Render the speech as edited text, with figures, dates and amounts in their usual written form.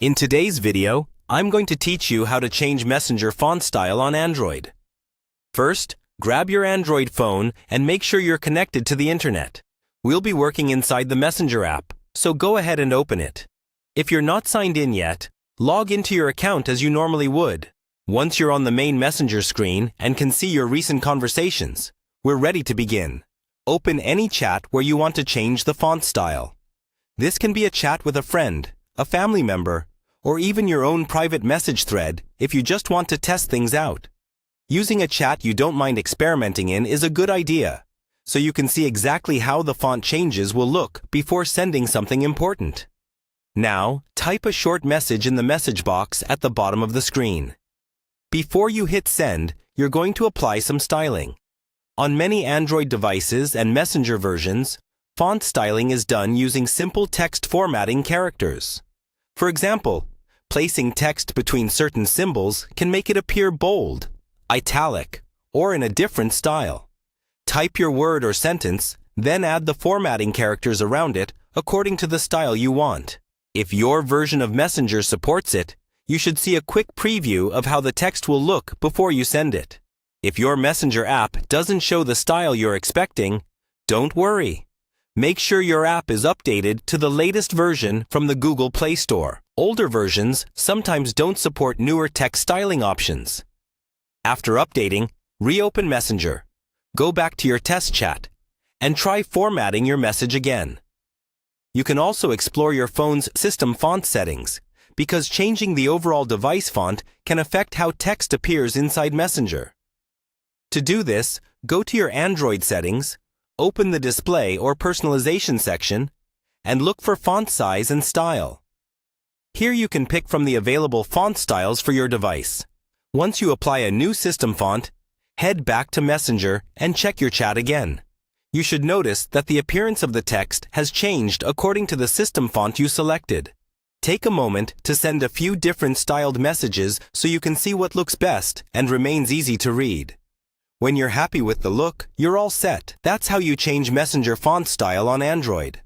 In today's video, I'm going to teach you how to change Messenger font style on Android. First, grab your Android phone and make sure you're connected to the internet. We'll be working inside the Messenger app, so go ahead and open it. If you're not signed in yet, log into your account as you normally would. Once you're on the main Messenger screen and can see your recent conversations, we're ready to begin. Open any chat where you want to change the font style. This can be a chat with a friend, a family member, or even your own private message thread if you just want to test things out. Using a chat you don't mind experimenting in is a good idea, so you can see exactly how the font changes will look before sending something important. Now, type a short message in the message box at the bottom of the screen. Before you hit send, you're going to apply some styling. On many Android devices and Messenger versions, font styling is done using simple text formatting characters. For example, placing text between certain symbols can make it appear bold, italic, or in a different style. Type your word or sentence, then add the formatting characters around it according to the style you want. If your version of Messenger supports it, you should see a quick preview of how the text will look before you send it. If your Messenger app doesn't show the style you're expecting, don't worry. Make sure your app is updated to the latest version from the Google Play Store. Older versions sometimes don't support newer text styling options. After updating, reopen Messenger, go back to your test chat, and try formatting your message again. You can also explore your phone's system font settings, because changing the overall device font can affect how text appears inside Messenger. To do this, go to your Android settings, open the display or personalization section, and look for font size and style. Here you can pick from the available font styles for your device. Once you apply a new system font, head back to Messenger and check your chat again. You should notice that the appearance of the text has changed according to the system font you selected. Take a moment to send a few different styled messages so you can see what looks best and remains easy to read. When you're happy with the look, you're all set. That's how you change Messenger font style on Android.